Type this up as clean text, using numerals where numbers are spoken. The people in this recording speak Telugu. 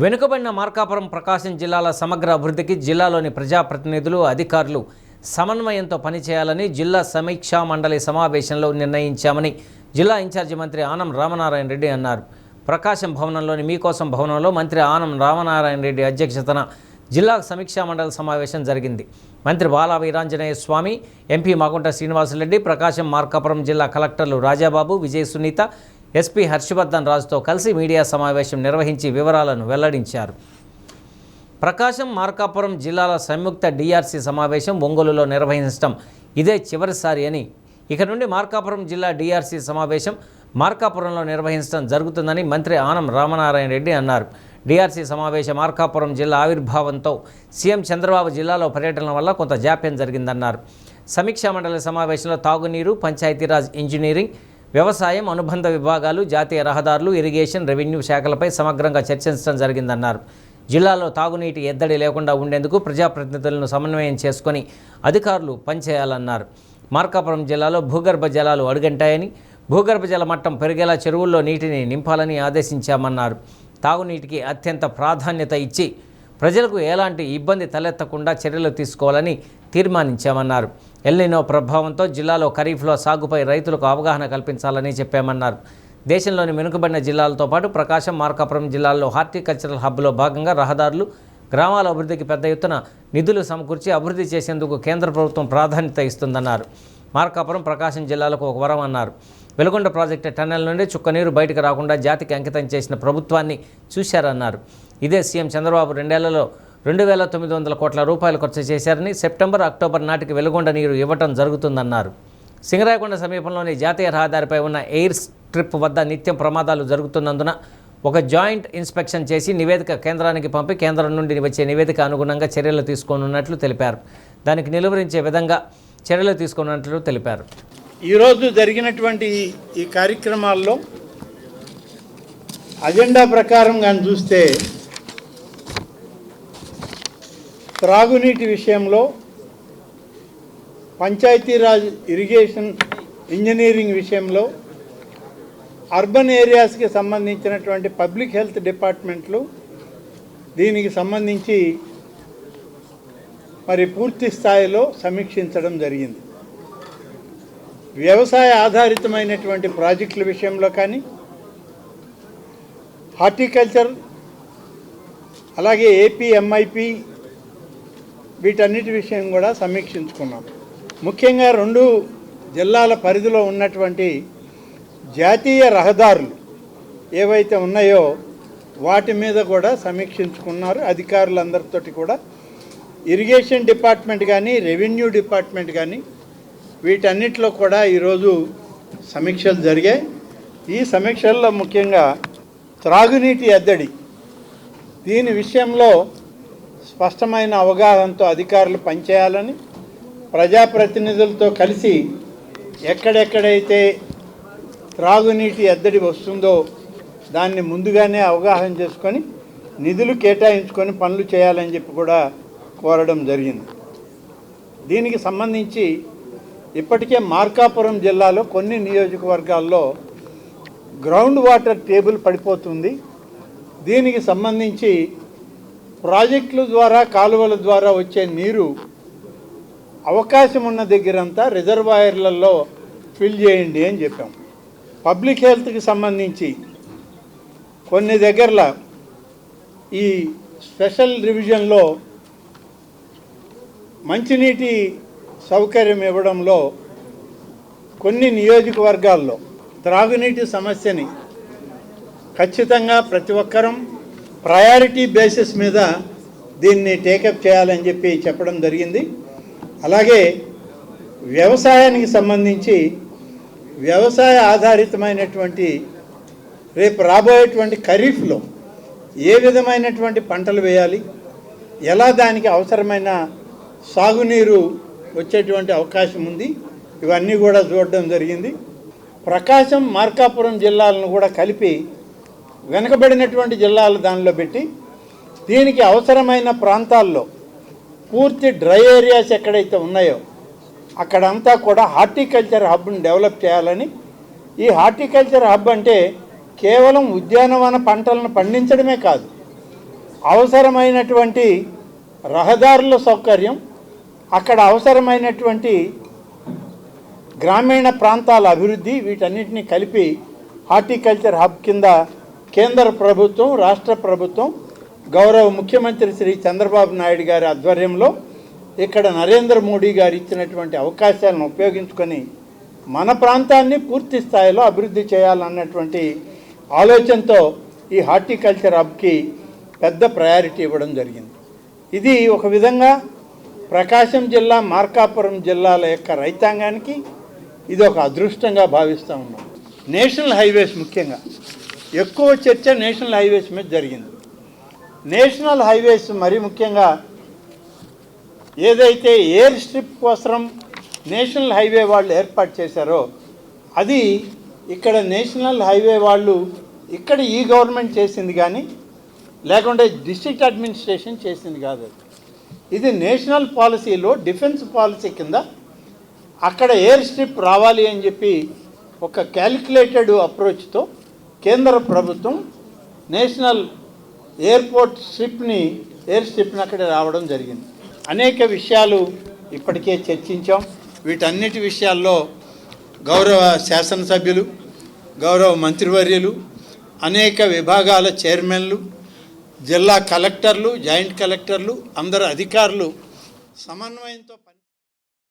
వెనుకబడిన మార్కాపురం ప్రకాశం జిల్లాల సమగ్ర అభివృద్ధికి జిల్లాలోని ప్రజాప్రతినిధులు అధికారులు సమన్వయంతో పనిచేయాలని జిల్లా సమీక్షా మండలి సమావేశంలో నిర్ణయించామని జిల్లా ఇన్ఛార్జి మంత్రి ఆనం రామనారాయణ రెడ్డి అన్నారు. ప్రకాశం భవనంలోని మీకోసం భవనంలో మంత్రి ఆనం రామనారాయణ రెడ్డి అధ్యక్షతన జిల్లా సమీక్షా మండలి సమావేశం జరిగింది. మంత్రి బాలా వీరాంజనేయ స్వామి, ఎంపీ మాగుంట శ్రీనివాసరెడ్డి, ప్రకాశం మార్కాపురం జిల్లా కలెక్టర్లు రాజాబాబు, విజయ సునీత, ఎస్పీ హర్షవర్ధన్ రాజుతో కలిసి మీడియా సమావేశం నిర్వహించి వివరాలను వెల్లడించారు. ప్రకాశం మార్కాపురం జిల్లాల సంయుక్త డిఆర్సీ సమావేశం ఒంగోలులో నిర్వహించడం ఇదే చివరిసారి అని, ఇక నుండి మార్కాపురం జిల్లా డిఆర్సీ సమావేశం మార్కాపురంలో నిర్వహించడం జరుగుతుందని మంత్రి ఆనం రామనారాయణ రెడ్డి అన్నారు. డిఆర్సీ సమావేశం మార్కాపురం జిల్లా ఆవిర్భావంతో సీఎం చంద్రబాబు జిల్లాలో పర్యటన వల్ల కొంత జాప్యం జరిగిందన్నారు. సమీక్షా మండలి సమావేశంలో తాగునీరు, పంచాయతీరాజ్, ఇంజనీరింగ్, వ్యవసాయం, అనుబంధ విభాగాలు, జాతీయ రహదారులు, ఇరిగేషన్, రెవెన్యూ శాఖలపై సమగ్రంగా చర్చించడం జరిగిందన్నారు. జిల్లాలో తాగునీటి ఎద్దడి లేకుండా ఉండేందుకు ప్రజాప్రతినిధులను సమన్వయం చేసుకొని అధికారులు పనిచేయాలన్నారు. మార్కాపురం జిల్లాలో భూగర్భ జలాలు అడుగంటాయని, భూగర్భ జల మట్టం పెరిగేలా చెరువుల్లో నీటిని నింపాలని ఆదేశించామన్నారు. తాగునీటికి అత్యంత ప్రాధాన్యత ఇచ్చి ప్రజలకు ఎలాంటి ఇబ్బంది తలెత్తకుండా చర్యలు తీసుకోవాలని తీర్మానించామన్నారు. ఎల్నినో ప్రభావంతో జిల్లాలో ఖరీఫ్లో సాగుపై రైతులకు అవగాహన కల్పించాలని చెప్పామన్నారు. దేశంలోని వెనుకబడిన జిల్లాలతో పాటు ప్రకాశం, మార్కాపురం జిల్లాల్లో హార్టికల్చరల్ హబ్లో భాగంగా రహదారులు, గ్రామాల అభివృద్ధికి పెద్ద ఎత్తున నిధులు సమకూర్చి అభివృద్ధి చేసేందుకు కేంద్ర ప్రభుత్వం ప్రాధాన్యత ఇస్తుందన్నారు. మార్కాపురం ప్రకాశం జిల్లాలకు ఒక వరం అన్నారు. వెలుగొండ ప్రాజెక్టు టన్నెల్ నుండి చుక్కనీరు బయటకు రాకుండా జాతికి అంకితం చేసిన ప్రభుత్వాన్ని చూశారన్నారు. ఇదే సీఎం చంద్రబాబు 2 ఏళ్లలో 2,900 కోట్ల రూపాయలు ఖర్చు చేశారని, సెప్టెంబర్, అక్టోబర్ నాటికి వెలుగొండ నీరు ఇవ్వటం జరుగుతుందన్నారు. సింగరాయకొండ సమీపంలోని జాతీయ రహదారిపై ఉన్న ఎయిర్ స్ట్రిప్ వద్ద నిత్యం ప్రమాదాలు జరుగుతున్నందున ఒక జాయింట్ ఇన్స్పెక్షన్ చేసి నివేదిక కేంద్రానికి పంపి కేంద్రం నుండి వచ్చే నివేదిక అనుగుణంగా చర్యలు తీసుకోనున్నట్లు తెలిపారు. దానికి నిలువరించే విధంగా చర్యలు తీసుకున్నట్లు తెలిపారు. ఈరోజు జరిగినటువంటి ఈ కార్యక్రమాల్లో అజెండా ప్రకారం కానీ చూస్తే త్రాగునీటి విషయంలో పంచాయతీరాజ్, ఇరిగేషన్, ఇంజనీరింగ్ విషయంలో అర్బన్ ఏరియాస్కి సంబంధించినటువంటి పబ్లిక్ హెల్త్ డిపార్ట్మెంట్లు దీనికి సంబంధించి మరి పూర్తి స్థాయిలో సమీక్షించడం జరిగింది. వ్యవసాయ ఆధారితమైనటువంటి ప్రాజెక్టుల విషయంలో కానీ, హార్టికల్చర్, అలాగే ఏపీ ఎంఐపి, వీటన్నిటి విషయం కూడా సమీక్షించుకున్నాం. ముఖ్యంగా 2 జిల్లాల పరిధిలో ఉన్నటువంటి జాతీయ రహదారులు ఏవైతే ఉన్నాయో వాటి మీద కూడా సమీక్షించుకున్నారు అధికారులందరితోటి కూడా. ఇరిగేషన్ డిపార్ట్మెంట్ కానీ, రెవెన్యూ డిపార్ట్మెంట్ కానీ, వీటన్నిటిలో కూడా ఈరోజు సమీక్షలు జరిగాయి. ఈ సమీక్షల్లో ముఖ్యంగా త్రాగునీటి ఎద్దడి, దీని విషయంలో స్పష్టమైన అవగాహనతో అధికారులు పనిచేయాలని, ప్రజాప్రతినిధులతో కలిసి ఎక్కడెక్కడైతే త్రాగునీటి ఎద్దడి వస్తుందో దాన్ని ముందుగానే అవగాహన చేసుకొని నిధులు కేటాయించుకొని పనులు చేయాలని చెప్పి కూడా కోరడం జరిగింది. దీనికి సంబంధించి ఇప్పటికే మార్కాపురం జిల్లాలో కొన్ని నియోజకవర్గాల్లో గ్రౌండ్ వాటర్ టేబుల్ పడిపోతుంది. దీనికి సంబంధించి ప్రాజెక్టుల ద్వారా, కాలువల ద్వారా వచ్చే నీరు అవకాశం ఉన్న దగ్గరంతా రిజర్వాయర్లలో ఫిల్ చేయండి అని చెప్పాం. పబ్లిక్ హెల్త్కి సంబంధించి కొన్ని దగ్గరలో ఈ స్పెషల్ రివిజన్లో మంచినీటి సౌకర్యం ఇవ్వడంలో కొన్ని నియోజకవర్గాల్లో త్రాగునీటి సమస్యని ఖచ్చితంగా ప్రతి ఒక్కరం ప్రయారిటీ బేసిస్ మీద దీన్ని టేకప్ చేయాలని చెప్పి చెప్పడం జరిగింది. అలాగే వ్యవసాయానికి సంబంధించి వ్యవసాయ ఆధారితమైనటువంటి రేపు రాబోయేటువంటి ఖరీఫ్లో ఏ విధమైనటువంటి పంటలు వేయాలి, ఎలా దానికి అవసరమైన సాగునీరు వచ్చేటువంటి అవకాశం ఉంది, ఇవన్నీ కూడా చూడడం జరిగింది. ప్రకాశం, మార్కాపురం జిల్లాలను కూడా కలిపి వెనుకబడినటువంటి జిల్లాలు దానిలో పెట్టి దీనికి అవసరమైన ప్రాంతాల్లో పూర్తి డ్రై ఏరియాస్ ఎక్కడైతే ఉన్నాయో అక్కడంతా కూడా హార్టికల్చర్ హబ్ను డెవలప్ చేయాలని. ఈ హార్టికల్చర్ హబ్ అంటే కేవలం ఉద్యానవన పంటలను పండించడమే కాదు, అవసరమైనటువంటి రహదారుల సౌకర్యం, అక్కడ అవసరమైనటువంటి గ్రామీణ ప్రాంతాల అభివృద్ధి, వీటన్నిటిని కలిపి హార్టికల్చర్ హబ్ కింద కేంద్ర ప్రభుత్వం, రాష్ట్ర ప్రభుత్వం, గౌరవ ముఖ్యమంత్రి శ్రీ చంద్రబాబు నాయుడు గారి ఆధ్వర్యంలో ఇక్కడ నరేంద్ర మోడీ గారు ఇచ్చినటువంటి అవకాశాలను ఉపయోగించుకొని మన ప్రాంతాన్ని పూర్తి స్థాయిలో అభివృద్ధి చేయాలన్నటువంటి ఆలోచనతో ఈ హార్టికల్చర్ హబ్కి పెద్ద ప్రయారిటీ ఇవ్వడం జరిగింది. ఇది ఒక విధంగా ప్రకాశం జిల్లా, మార్కాపురం జిల్లాల యొక్క రైతాంగానికి ఇది ఒక అదృష్టంగా భావిస్తూ ఉన్నాం. నేషనల్ హైవేస్, ముఖ్యంగా ఎక్కువ చర్చ నేషనల్ హైవేస్ మీద జరిగింది. నేషనల్ హైవేస్ మరి ముఖ్యంగా ఏదైతే ఎయిర్ స్ట్రిప్ కోసం నేషనల్ హైవే వాళ్ళు ఏర్పాటు చేశారో అది ఇక్కడ నేషనల్ హైవే వాళ్ళు ఇక్కడ ఈ గవర్నమెంట్ చేసింది కానీ లేకుంటే డిస్ట్రిక్ట్ అడ్మినిస్ట్రేషన్ చేసింది కాదు. ఇది నేషనల్ పాలసీలో డిఫెన్స్ పాలసీ కింద అక్కడ ఎయిర్ స్ట్రిప్ రావాలి అని చెప్పి ఒక క్యాలిక్యులేటెడ్ అప్రోచ్తో కేంద్ర ప్రభుత్వం నేషనల్ ఎయిర్ స్ట్రిప్ని అక్కడ రావడం జరిగింది. అనేక విషయాలు ఇప్పటికే చర్చించాం. వీటన్నిటి విషయాల్లో గౌరవ శాసనసభ్యులు, గౌరవ మంత్రివర్యులు, అనేక విభాగాల చైర్మన్లు, జిల్లా కలెక్టర్లు, జాయింట్ కలెక్టర్లు, అందరు అధికారులు సమన్వయంతో